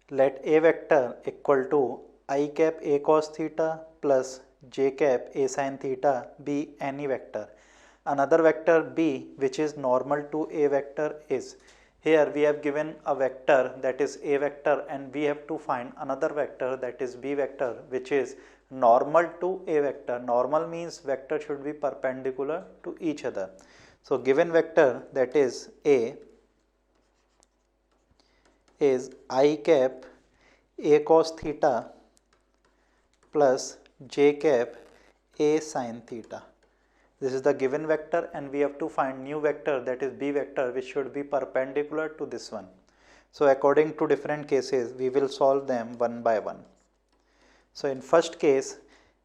let A vector equal to I cap A cos theta plus j cap A sin theta be any vector. Another vector B which is normal to A vector is, here we have given a vector that is A vector and we have to find another vector that is B vector which is normal to A vector. Normal means vector should be perpendicular to each other. So given vector that is A is I cap A cos theta plus j cap A sin theta. This is the given vector and we have to find new vector that is B vector which should be perpendicular to this one. So according to different cases we will solve them one by one. So in first case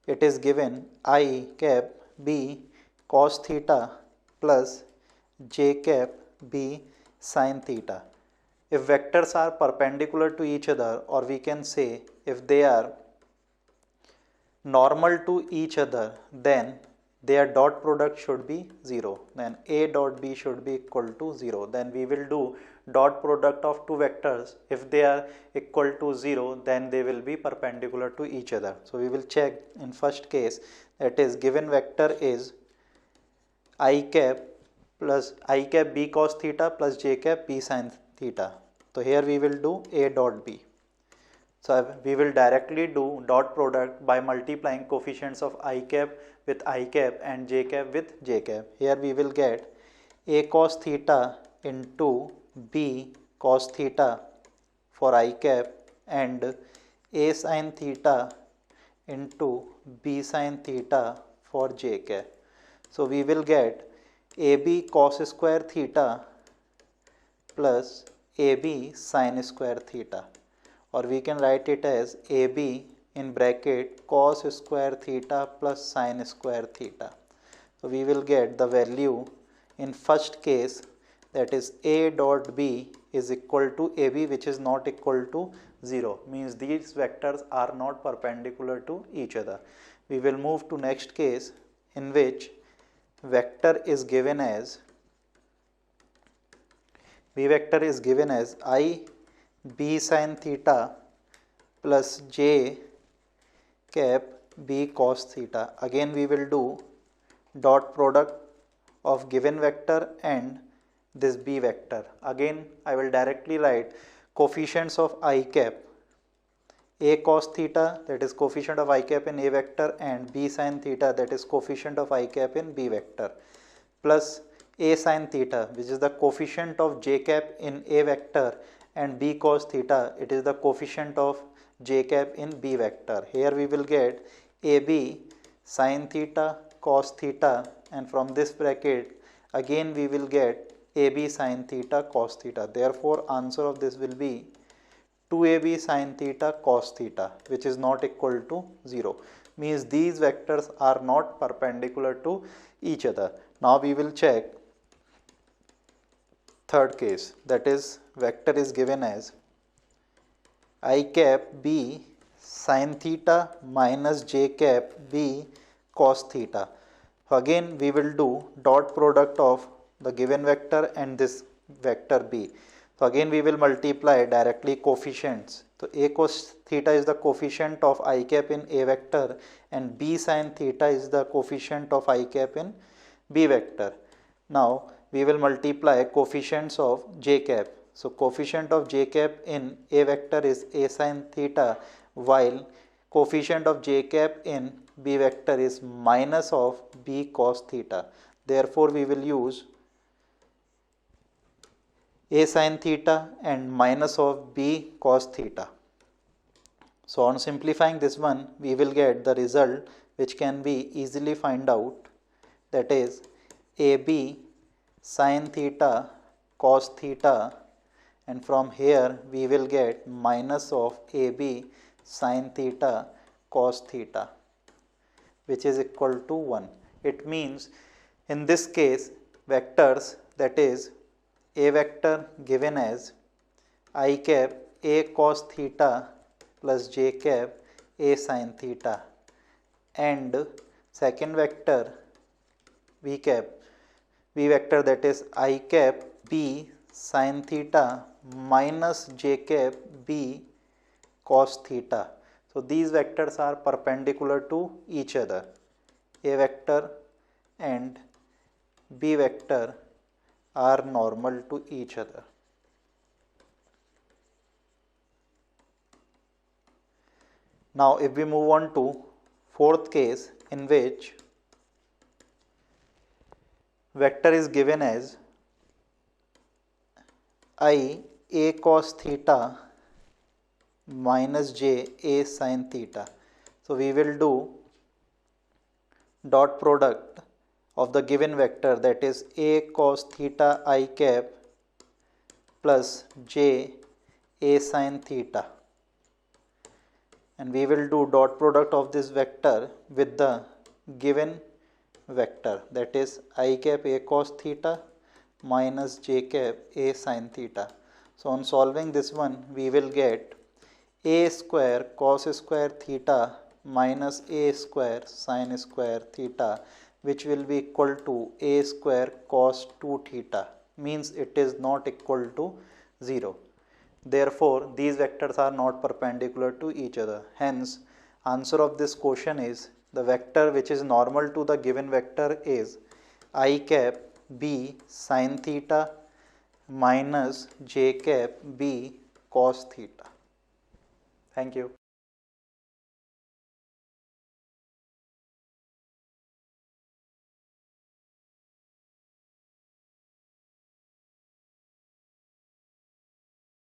it is given I cap B cos theta plus j cap B sin theta. If vectors are perpendicular to each other, or we can say if they are normal to each other, then their dot product should be 0. Then A dot B should be equal to 0. Then we will do dot product of two vectors. If they are equal to 0, then they will be perpendicular to each other. So we will check in first case, that is given vector is I cap B cos theta plus j cap B sin theta. So here we will do A dot B. So we will directly do dot product by multiplying coefficients of I cap with I cap and j cap with j cap. Here we will get A cos theta into B cos theta for I cap and A sin theta into B sin theta for j cap. So we will get AB cos square theta plus AB sin square theta, or we can write it as AB in bracket cos square theta plus sin square theta. So we will get the value in first case, that is A dot B is equal to AB which is not equal to 0, means these vectors are not perpendicular to each other. We will move to next case in which vector is given as B vector is given as I B sin theta plus j cap B cos theta. Again we will do dot product of given vector and this B vector. Again I will directly write coefficients of I cap A cos theta, that is coefficient of I cap in A vector, and B sin theta, that is coefficient of I cap in B vector, plus A sin theta which is the coefficient of j cap in A vector, and B cos theta, it is the coefficient of j cap in B vector. Here we will get AB sin theta cos theta, and from this bracket again we will get AB sin theta cos theta. Therefore answer of this will be 2AB sin theta cos theta, which is not equal to 0, means these vectors are not perpendicular to each other. Now we will check third case, that is vector is given as I cap B sin theta minus j cap B cos theta. So again we will do dot product of the given vector and this vector B. So again we will multiply directly coefficients. So A cos theta is the coefficient of I cap in A vector and B sin theta is the coefficient of I cap in B vector. Now we will multiply coefficients of j cap. So coefficient of j cap in A vector is A sin theta, while coefficient of j cap in B vector is minus of B cos theta. Therefore we will use A sin theta and minus of B cos theta. So on simplifying this one, we will get the result which can be easily find out, that is AB sin theta cos theta, and from here we will get minus of AB sin theta cos theta, which is equal to 1. It means in this case vectors, that is A vector given as I cap A cos theta plus j cap A sin theta, and second vector V vector, that is I cap B sin theta minus j cap B cos theta. So these vectors are perpendicular to each other. A vector and B vector are normal to each other. Now if we move on to fourth case, in which vector is given as I a cos theta minus j a sin theta. So we will do dot product of the given vector, that is a cos theta I cap plus j a sin theta, and we will do dot product of this vector with the given vector, that is I cap a cos theta minus j cap a sin theta. So on solving this one, we will get a square cos square theta minus a square sin square theta, which will be equal to a square cos 2 theta, means it is not equal to 0. Therefore these vectors are not perpendicular to each other. Hence answer of this question is, the vector which is normal to the given vector is I cap b sin theta minus j cap b cos theta. Thank you.